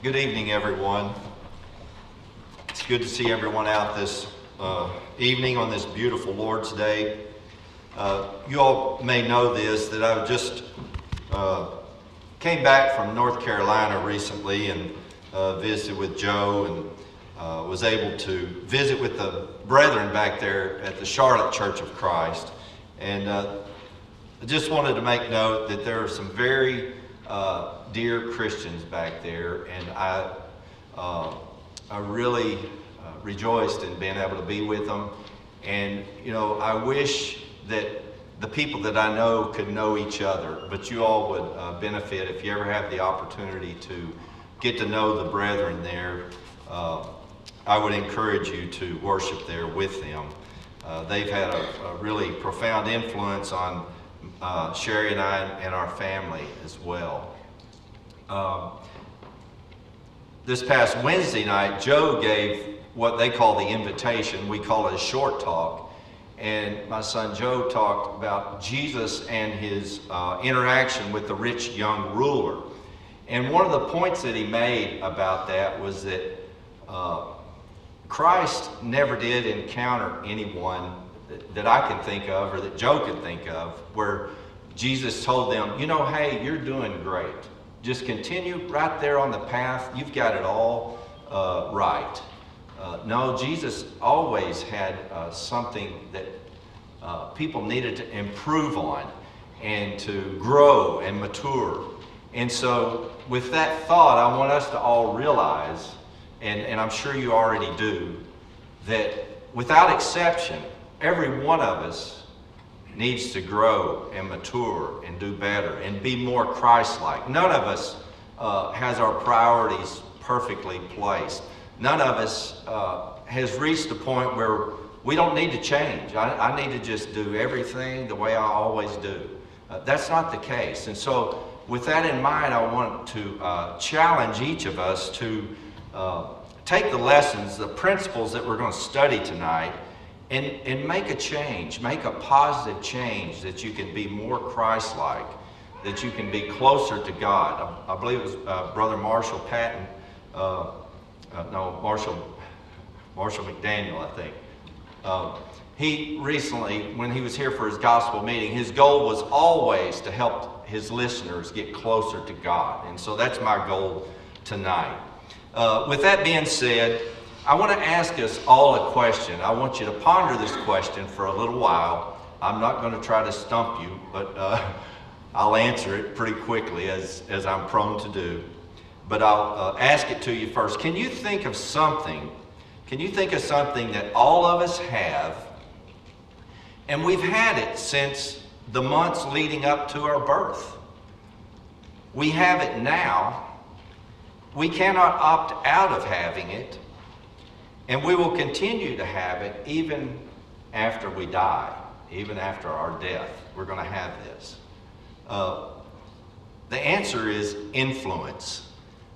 Good evening, everyone. It's good to see everyone out this evening on this beautiful Lord's Day. You all may know this, that I just came back from North Carolina recently and visited with Joe and was able to visit with the brethren back there at the Charlotte Church of Christ. And I just wanted to make note that there are some very dear Christians back there, and I really rejoiced in being able to be with them. And you know, I wish that the people that I know could know each other, but you all would benefit if you ever have the opportunity to get to know the brethren there. I would encourage you to worship there with them. They've had a really profound influence on Sherry and I and our family as well. This past Wednesday night, Joe gave what they call the invitation. We call it a short talk. And my son Joe talked about Jesus and his interaction with the rich young ruler. And one of the points that he made about that was that Christ never did encounter anyone that I can think of, or that Joe could think of, where Jesus told them, you know, hey, you're doing great. Just continue right there on the path. You've got it all right. No, Jesus always had something that people needed to improve on and to grow and mature. And so with that thought, I want us to all realize, and I'm sure you already do, that without exception, every one of us needs to grow and mature and do better and be more Christ-like. None of us has our priorities perfectly placed. None of us has reached a point where we don't need to change. I need to just do everything the way I always do. That's not the case. And so with that in mind, I want to challenge each of us to take the lessons, the principles that we're going to study tonight, and make a change, make a positive change, that you can be more Christ-like, that you can be closer to God. I believe it was Brother Marshall Patton, Marshall McDaniel, I think. He recently, when he was here for his gospel meeting, his goal was always to help his listeners get closer to God. And so that's my goal tonight. With that being said, I want to ask us all a question. I want you to ponder this question for a little while. I'm not going to try to stump you, but I'll answer it pretty quickly, as I'm prone to do. But I'll ask it to you first. Can you think of something? Can you think of something that all of us have, and we've had it since the months leading up to our birth? We have it now. We cannot opt out of having it. And we will continue to have it even after we die, even after our death. We're going to have this. The answer is influence.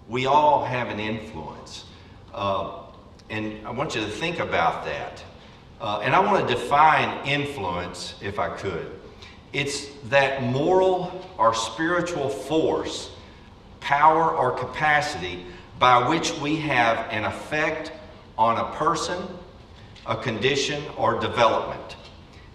We all have an influence. And I want you to think about that. And I want to define influence, if I could. It's that moral or spiritual force, power or capacity by which we have an effect on a person, a condition, or development.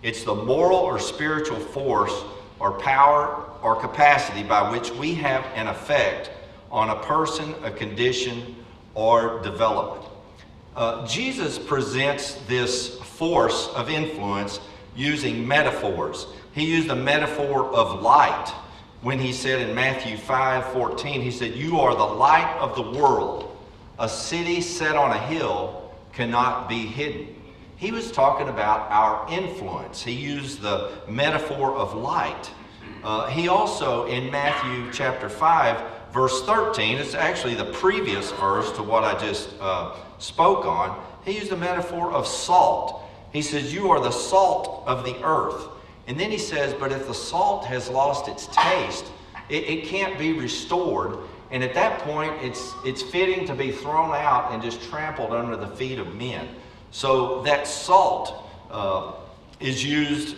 It's the moral or spiritual force or power or capacity by which we have an effect on a person, a condition, or development. Jesus presents this force of influence using metaphors. He used a metaphor of light when he said in Matthew 5:14, he said, "You are the light of the world. A city set on a hill cannot be hidden." He was talking about our influence. He used the metaphor of light. He also, in Matthew chapter 5, verse 13, it's actually the previous verse to what I just spoke on, he used the metaphor of salt. He says, "You are the salt of the earth." And then he says, but if the salt has lost its taste, it can't be restored. And at that point, it's fitting to be thrown out and just trampled under the feet of men. So that salt is used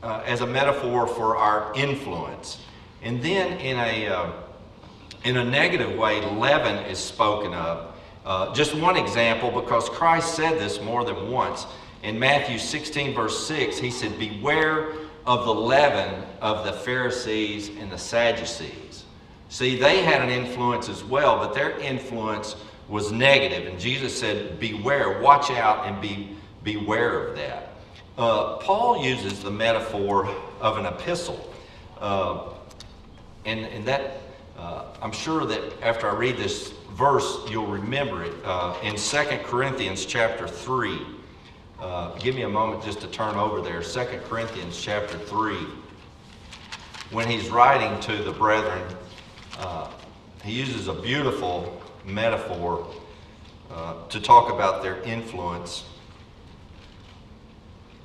as a metaphor for our influence. And then in In a negative way, leaven is spoken of. Just one example, because Christ said this more than once. In Matthew 16, verse 6, he said, "Beware of the leaven of the Pharisees and the Sadducees." See, they had an influence as well, but their influence was negative. And Jesus said, beware, watch out, and beware of that. Paul uses the metaphor of an epistle. And that, I'm sure that after I read this verse, you'll remember it. In 2 Corinthians chapter 3. Give me a moment just to turn over there. 2 Corinthians chapter 3. When he's writing to the brethren, he uses a beautiful metaphor to talk about their influence.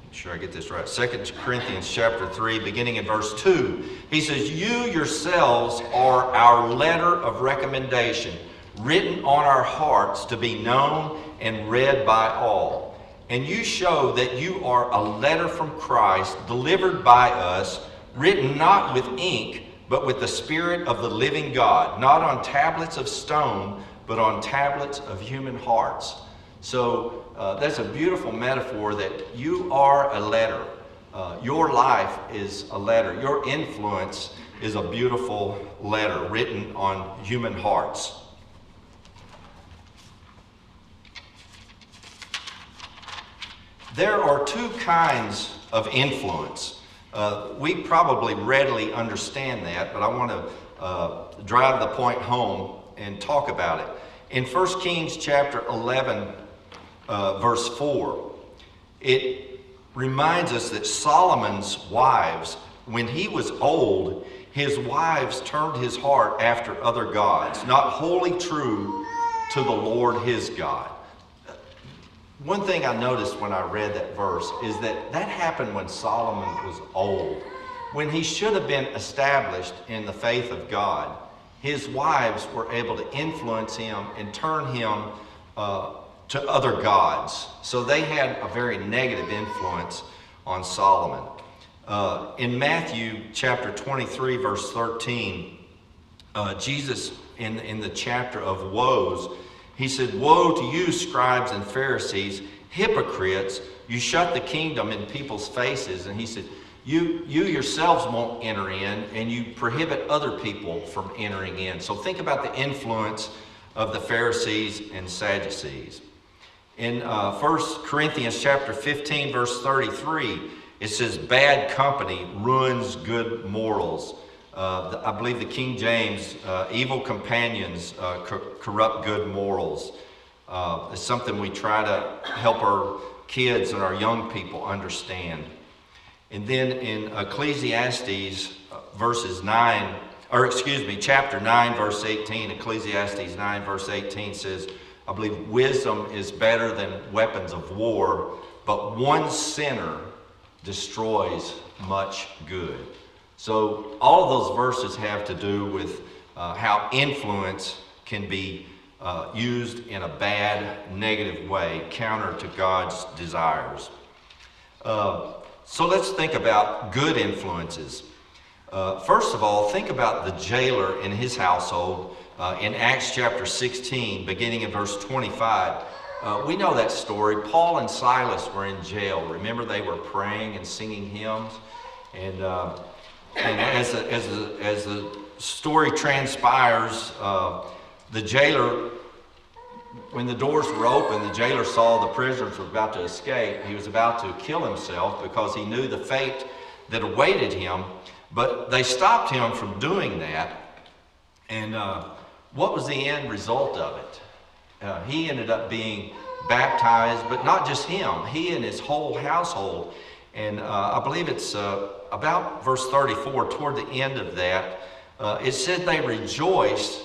Make sure I get this right. 2 Corinthians chapter 3, beginning in verse 2. He says, "You yourselves are our letter of recommendation, written on our hearts to be known and read by all. And you show that you are a letter from Christ, delivered by us, written not with ink, but with the Spirit of the living God, not on tablets of stone, but on tablets of human hearts." So that's a beautiful metaphor that you are a letter. Your life is a letter. Your influence is a beautiful letter written on human hearts. There are two kinds of influence. We probably readily understand that, but I want to drive the point home and talk about it. In 1 Kings chapter 11, verse 4, it reminds us that Solomon's wives, when he was old, his wives turned his heart after other gods, not wholly true to the Lord his God. One thing I noticed when I read that verse is that happened when Solomon was old. When he should have been established in the faith of God, his wives were able to influence him and turn him to other gods. So they had a very negative influence on Solomon. In Matthew chapter 23, verse 13, Jesus, in the chapter of woes, he said, "Woe to you, scribes and Pharisees, hypocrites! You shut the kingdom in people's faces." And he said, you yourselves won't enter in, and you prohibit other people from entering in. So think about the influence of the Pharisees and Sadducees. In 1 Corinthians chapter 15, verse 33, it says, "Bad company ruins good morals." I believe the King James, "Evil companions corrupt good morals." It's something we try to help our kids and our young people understand. And then in Ecclesiastes chapter 9, verse 18, Ecclesiastes 9, verse 18 says, I believe, "Wisdom is better than weapons of war, but one sinner destroys much good." So all of those verses have to do with how influence can be used in a bad, negative way, counter to God's desires. So let's think about good influences. First of all, think about the jailer in his household in Acts chapter 16, beginning in verse 25. We know that story. Paul and Silas were in jail. Remember, they were praying and singing hymns. And as the story transpires, the jailer, when the doors were open, the jailer saw the prisoners were about to escape. He was about to kill himself because he knew the fate that awaited him. But they stopped him from doing that. And what was the end result of it? He ended up being baptized, but not just him, he and his whole household. And I believe it's about verse 34, toward the end of that, it said they rejoiced,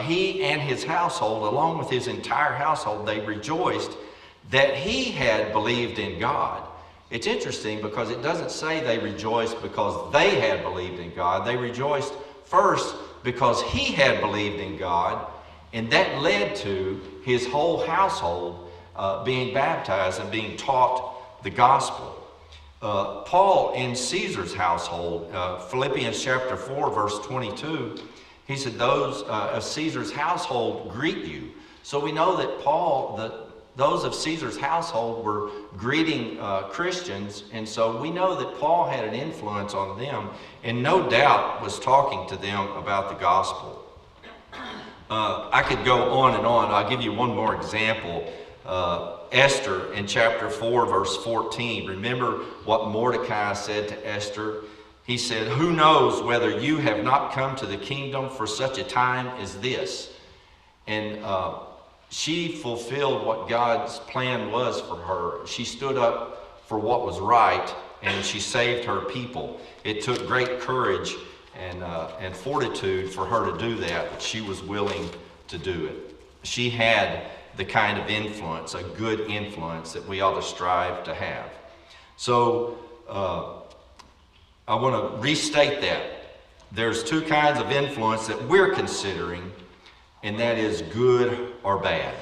he and his household, along with his entire household, they rejoiced that he had believed in God. It's interesting because it doesn't say they rejoiced because they had believed in God. They rejoiced first because he had believed in God, and that led to his whole household being baptized and being taught the gospel. Paul in Caesar's household, Philippians chapter 4, verse 22, He said, those of Caesar's household greet you. So we know that those of Caesar's household were greeting Christians, and so we know that Paul had an influence on them, and no doubt was talking to them about the gospel. I could go on and on. I'll give you one more example. Esther in chapter 4, verse 14. Remember what Mordecai said to Esther? He said, "Who knows whether you have not come to the kingdom for such a time as this?" And she fulfilled what God's plan was for her. She stood up for what was right, and she saved her people. It took great courage and fortitude for her to do that, but she was willing to do it. She had the kind of influence, a good influence that we ought to strive to have. So I want to restate that. There's two kinds of influence that we're considering, and that is good or bad.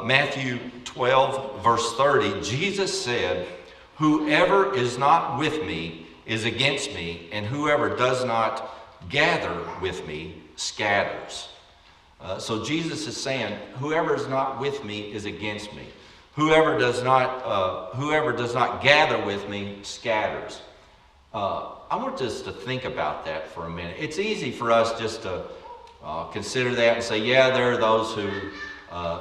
Matthew 12, verse 30, Jesus said, "Whoever is not with me is against me, and whoever does not gather with me scatters." So Jesus is saying, whoever is not with me is against me. Whoever does not gather with me scatters. I want us to think about that for a minute. It's easy for us just to consider that and say, yeah, there are those who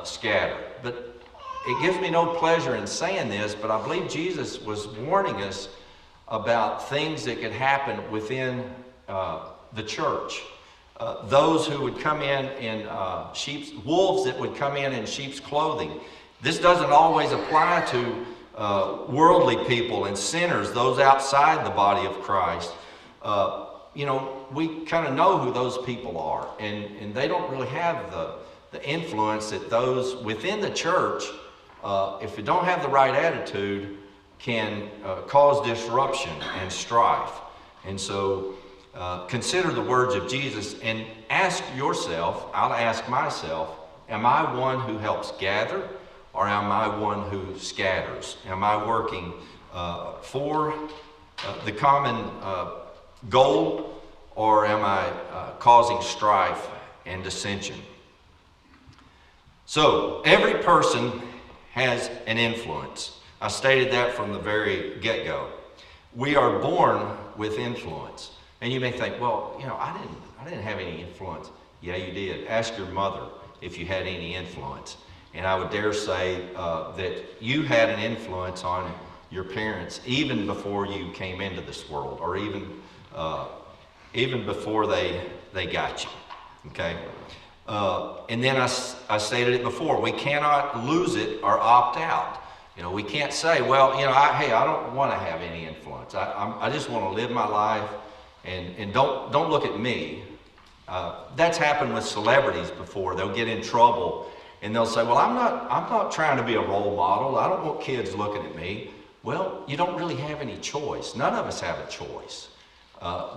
scatter. But it gives me no pleasure in saying this, but I believe Jesus was warning us about things that could happen within the church. Those who would come in wolves that would come in sheep's clothing. This doesn't always apply to worldly people and sinners, those outside the body of Christ. We kind of know who those people are, and they don't really have the influence that those within the church, if you don't have the right attitude, can cause disruption and strife. And so consider the words of Jesus and ask yourself, I'll ask myself, am I one who helps gather, or am I one who scatters? Am I working for the common goal, or am I causing strife and dissension? So every person has an influence. I stated that from the very get-go. We are born with influence. And you may think, well, I didn't have any influence. Yeah, you did. Ask your mother if you had any influence. And I would dare say that you had an influence on your parents even before you came into this world, or even before they got you. Okay? And then I stated it before. We cannot lose it or opt out. We can't say, well, I don't want to have any influence. I just want to live my life. And don't look at me. That's happened with celebrities before. They'll get in trouble and they'll say, well, I'm not trying to be a role model. I don't want kids looking at me. Well, you don't really have any choice. None of us have a choice.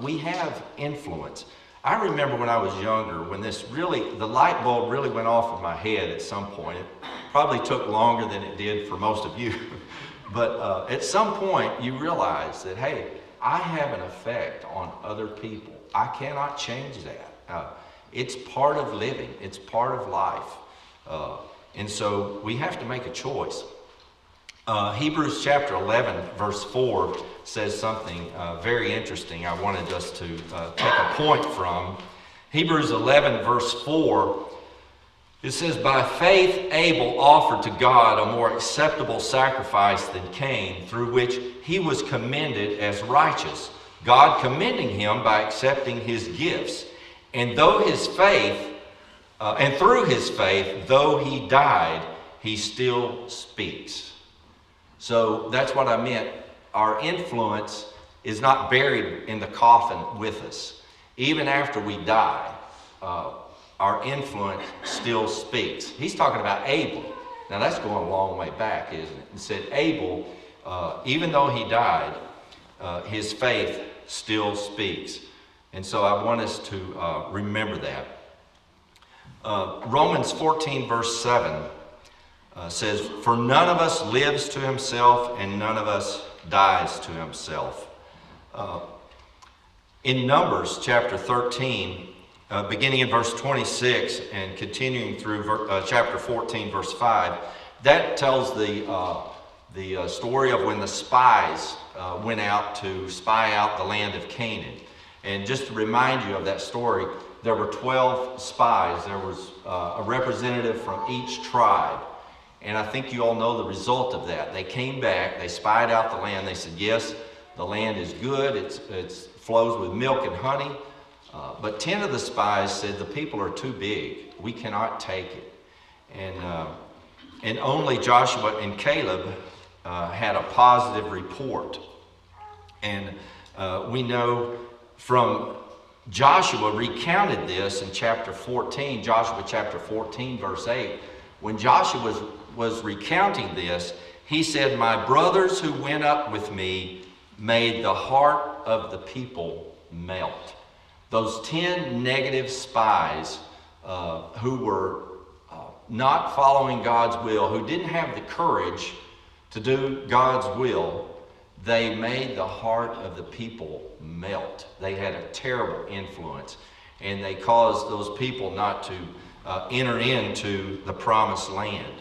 We have influence. I remember when I was younger, when the light bulb really went off in my head at some point. It probably took longer than it did for most of you. But at some point you realize that, hey, I have an effect on other people. I cannot change that. It's part of living. It's part of life. And so we have to make a choice. Hebrews chapter 11, verse 4 says something very interesting I wanted us to take a point from. Hebrews 11, verse 4, it says, "By faith Abel offered to God a more acceptable sacrifice than Cain, through which he was commended as righteous, God commending him by accepting his gifts. And through his faith, though he died, he still speaks." So that's what I meant. Our influence is not buried in the coffin with us. Even after we die, our influence still speaks. He's talking about Abel. Now that's going a long way back, isn't it? He said Abel, even though he died, his faith still speaks. And so I want us to remember that. Romans 14, verse 7 says, "For none of us lives to himself, and none of us dies to himself." In Numbers chapter 13, beginning in verse 26 and continuing through chapter 14, verse 5, that tells the story of when the spies went out to spy out the land of Canaan. And just to remind you of that story, there were 12 spies. There was a representative from each tribe. And I think you all know the result of that. They came back, they spied out the land. They said, yes, the land is good. It flows with milk and honey. But 10 of the spies said, the people are too big. We cannot take it. And only Joshua and Caleb had a positive report. And we know from Joshua recounted this in chapter 14, Joshua chapter 14, verse 8. When Joshua was recounting this, he said, my brothers who went up with me made the heart of the people melt. Those 10 negative spies who were not following God's will, who didn't have the courage to do God's will, they made the heart of the people melt. They had a terrible influence, and they caused those people not to enter into the promised land.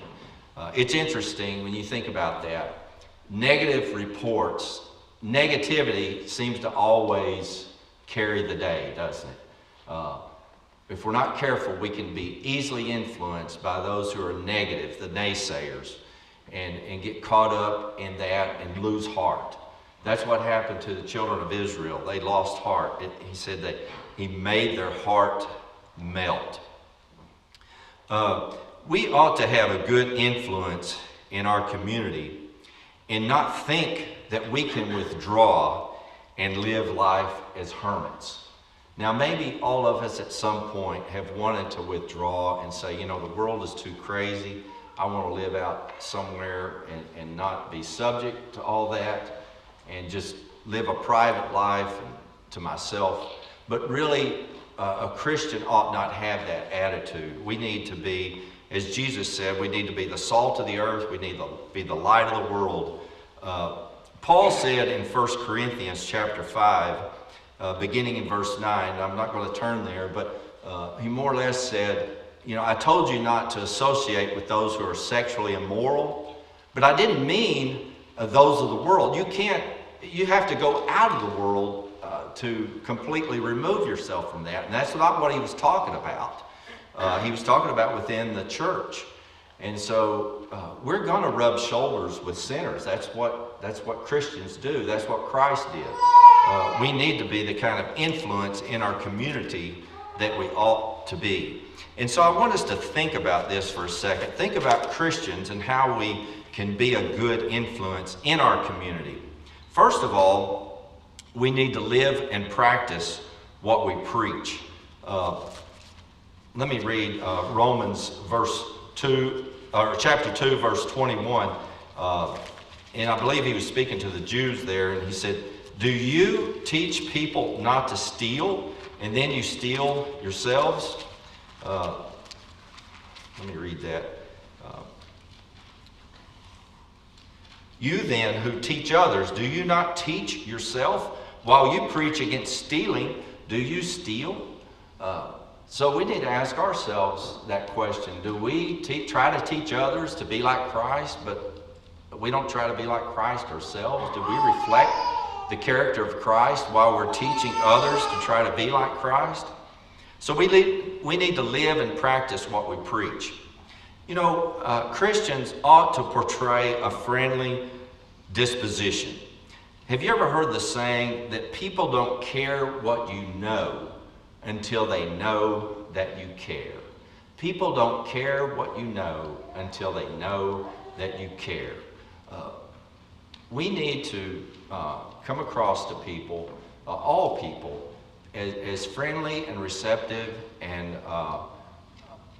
It's interesting when you think about that. Negative reports, negativity seems to always carry the day, doesn't it? If we're not careful, we can be easily influenced by those who are negative, the naysayers, and get caught up in that and lose heart. That's what happened to the children of Israel. They lost heart. He said that he made their heart melt. We ought to have a good influence in our community and not think that we can withdraw and live life as hermits. Now, maybe all of us at some point have wanted to withdraw and say, you know, the world is too crazy. I want to live out somewhere and not be subject to all that and just live a private life to myself. But really, a Christian ought not have that attitude. We need to be, as Jesus said, we need to be the salt of the earth. We need to be the light of the world. Paul said in 1 Corinthians chapter 5, beginning in verse 9, I'm not going to turn there, but he more or less said, you know, I told you not to associate with those who are sexually immoral, but I didn't mean those of the world. You have to go out of the world to completely remove yourself from that. And that's not what he was talking about. He was talking about within the church. And so we're going to rub shoulders with sinners. That's what Christians do. That's what Christ did. We need to be the kind of influence in our community that we ought to be. And so I want us to think about this for a second. Think about Christians and how we can be a good influence in our community. First of all, we need to live and practice what we preach. Let me read Romans chapter 2, verse 21. And I believe he was speaking to the Jews there, and he said, do you teach people not to steal, and then you steal yourselves? Let me read that. You then who teach others, do you not teach yourself? While you preach against stealing, do you steal? So we need to ask ourselves that question. Do we try to teach others to be like Christ, but we don't try to be like Christ ourselves? Do we reflect the character of Christ while we're teaching others to try to be like Christ? So we need to live and practice what we preach. You know, Christians ought to portray a friendly disposition. Have you ever heard the saying that people don't care what you know until they know that you care? People don't care what you know until they know that you care. We need to come across to people, all people, as friendly and receptive and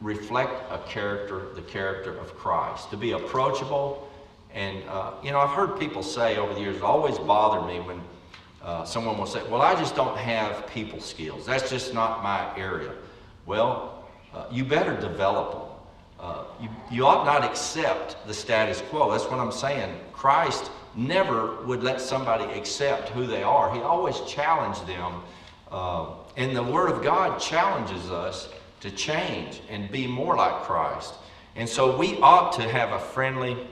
reflect the character of Christ, to be approachable. And, you know, I've heard people say over the years, it always bothered me when someone will say, well, I just don't have people skills. That's just not my area. Well, you better develop them. You ought not accept the status quo. That's what I'm saying. Christ never would let somebody accept who they are. He always challenged them And the Word of God challenges us to change and be more like Christ. And so we ought to have a friendly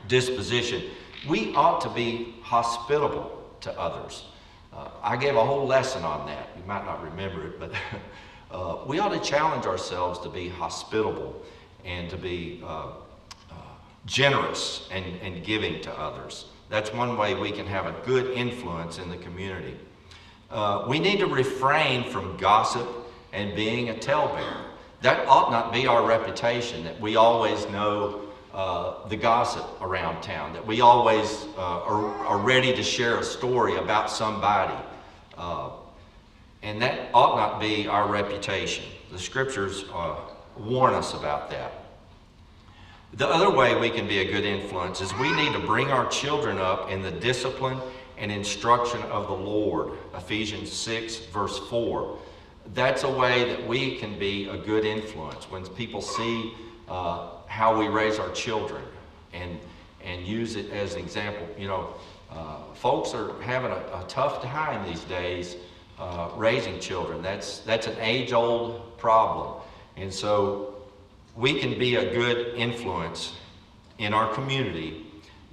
disposition. We ought to be hospitable to others. I gave a whole lesson on that. You might not remember it, but we ought to challenge ourselves to be hospitable and to be generous and giving to others. That's one way we can have a good influence in the community. We need to refrain from gossip and being a talebearer. That ought not be our reputation, that we always know the gossip around town, that we always are ready to share a story about somebody. And that ought not be our reputation. The scriptures warn us about that. The other way we can be a good influence is we need to bring our children up in the discipline and instruction of the Lord. Ephesians 6 verse 4. That's a way that we can be a good influence when people see how we raise our children and use it as an example. You know, folks are having a tough time these days raising children. That's an age-old problem. And so we can be a good influence in our community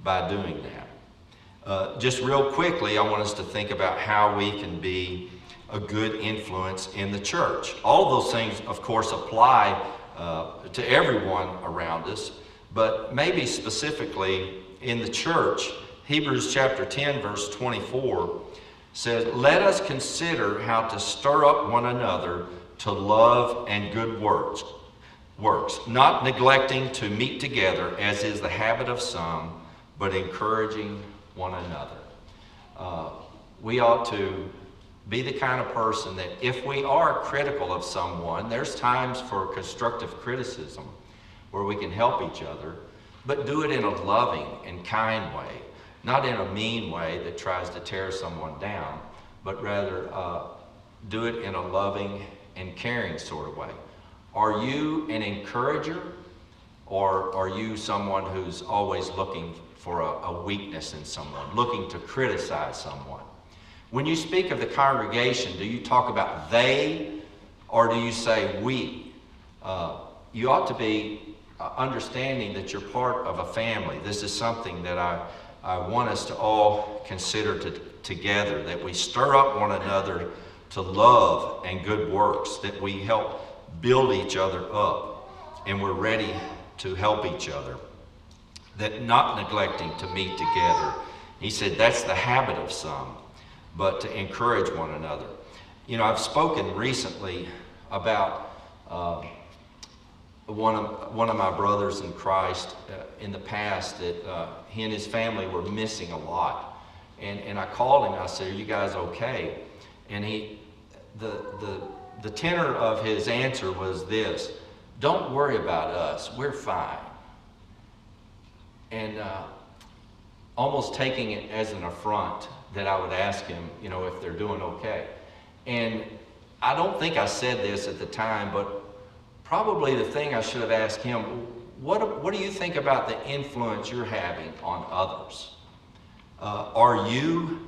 by doing that. Just real quickly, I want us to think about how we can be a good influence in the church. All of those things, of course, apply to everyone around us, but maybe specifically in the church. Hebrews chapter 10, verse 24 says, "Let us consider how to stir up one another to love and good works, not neglecting to meet together, as is the habit of some, but encouraging one another." We ought to be the kind of person that if we are critical of someone, there's times for constructive criticism where we can help each other, but do it in a loving and kind way, not in a mean way that tries to tear someone down, but rather do it in a loving and caring sort of way. Are you an encourager, or are you someone who's always looking for a weakness in someone, looking to criticize someone? When you speak of the congregation, do you talk about they, or do you say we? You ought to be understanding that you're part of a family. This is something that I want us to all consider together, that we stir up one another to love and good works, that we help build each other up, and we're ready to help each other, that not neglecting to meet together. He said that's the habit of some, but to encourage one another. You know, I've spoken recently about one of my brothers in Christ in the past that he and his family were missing a lot. And I called him and I said, "Are you guys okay?" And the tenor of his answer was this: "Don't worry about us, we're fine." And almost taking it as an affront that I would ask him, you know, if they're doing okay. And I don't think I said this at the time, but probably the thing I should have asked him, what do you think about the influence you're having on others? Are you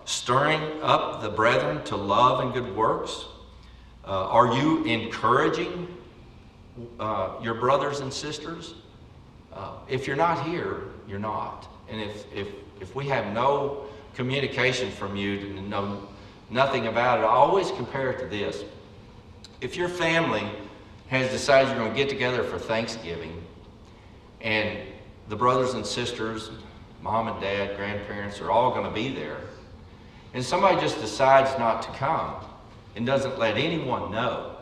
stirring up the brethren to love and good works? Are you encouraging your brothers and sisters? If you're not here, you're not. And if we have no communication from you to know nothing about it, I always compare it to this. If your family has decided you're going to get together for Thanksgiving, and the brothers and sisters, mom and dad, grandparents are all going to be there, and somebody just decides not to come and doesn't let anyone know,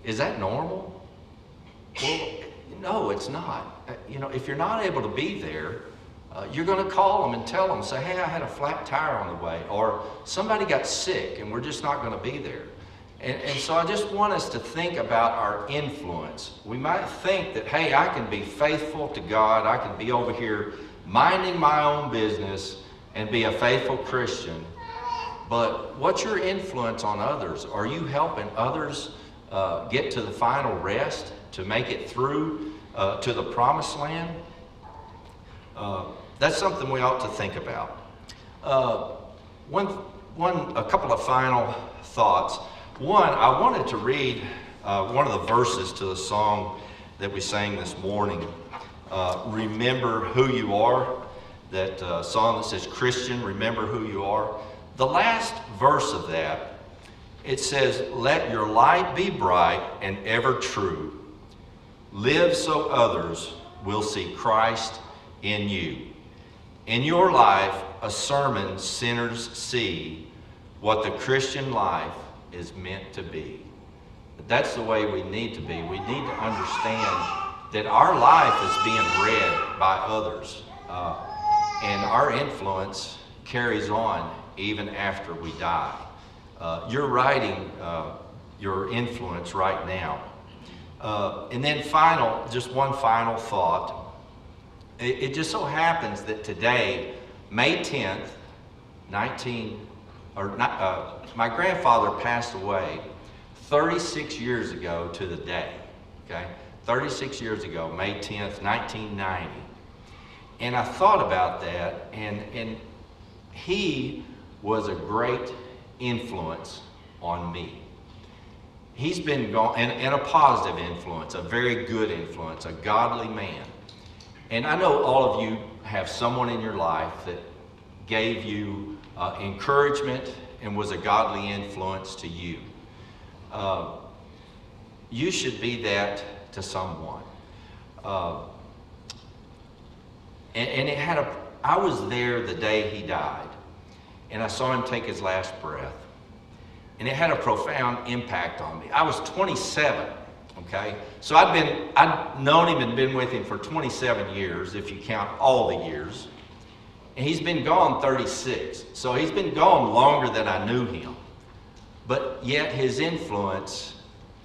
is that normal? Well, no, it's not. You know, if you're not able to be there, you're going to call them and tell them, say, "Hey, I had a flat tire on the way," or "Somebody got sick and we're just not going to be there." And so I just want us to think about our influence. We might think that, hey, I can be faithful to God, I can be over here minding my own business and be a faithful Christian, but what's your influence on others? Are you helping others get to the final rest, to make it through to the promised land? That's something we ought to think about. a couple of final thoughts. One, I wanted to read one of the verses to the song that we sang this morning. Remember who you are. That song that says, Christian, remember who you are. The last verse of that, it says, let your light be bright and ever true. Live so others will see Christ in you. In your life, a sermon sinners see what the Christian life is meant to be. That's the way we need to be. We need to understand that our life is being read by others. And our influence carries on even after we die. You're writing your influence right now. And then just one final thought. It just so happens that today, May 10th, my grandfather passed away 36 years ago to the day. Okay, 36 years ago, May 10th, 1990. And I thought about that, and he was a great influence on me. He's been gone, and a positive influence, a very good influence, a godly man. And I know all of you have someone in your life that gave you encouragement and was a godly influence to you. You should be that to someone. I was there the day he died, and I saw him take his last breath. And it had a profound impact on me. I was 27, okay? So I'd known him and been with him for 27 years, if you count all the years. And he's been gone 36. So he's been gone longer than I knew him. But yet his influence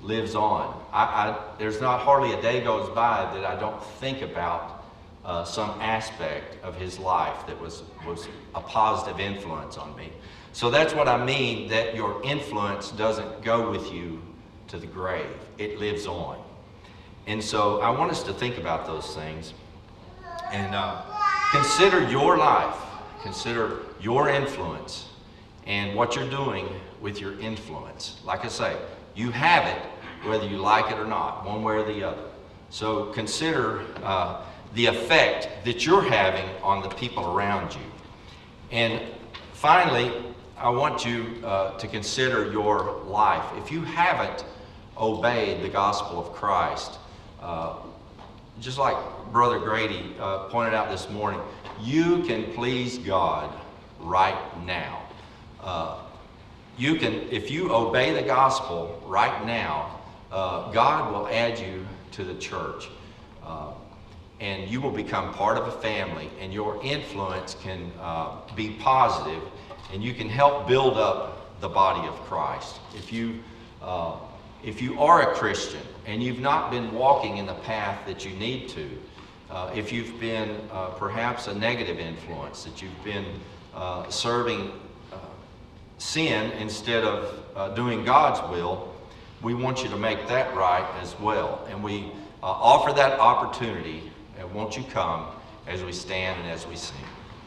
lives on. There's not hardly a day goes by that I don't think about some aspect of his life that was a positive influence on me. So that's what I mean, that your influence doesn't go with you to the grave. It lives on. And so I want us to think about those things and consider your life, consider your influence and what you're doing with your influence. Like I say, you have it whether you like it or not, one way or the other. So consider the effect that you're having on the people around you. And finally, I want you to consider your life. If you haven't obeyed the gospel of Christ, just like Brother Grady pointed out this morning, you can please God right now. If you obey the gospel right now, God will add you to the church. And you will become part of a family, and your influence can be positive, and you can help build up the body of Christ. If you are a Christian and you've not been walking in the path that you need to, if you've been perhaps a negative influence, that you've been serving sin instead of doing God's will, we want you to make that right as well. And we offer that opportunity. And won't you come as we stand and as we sing?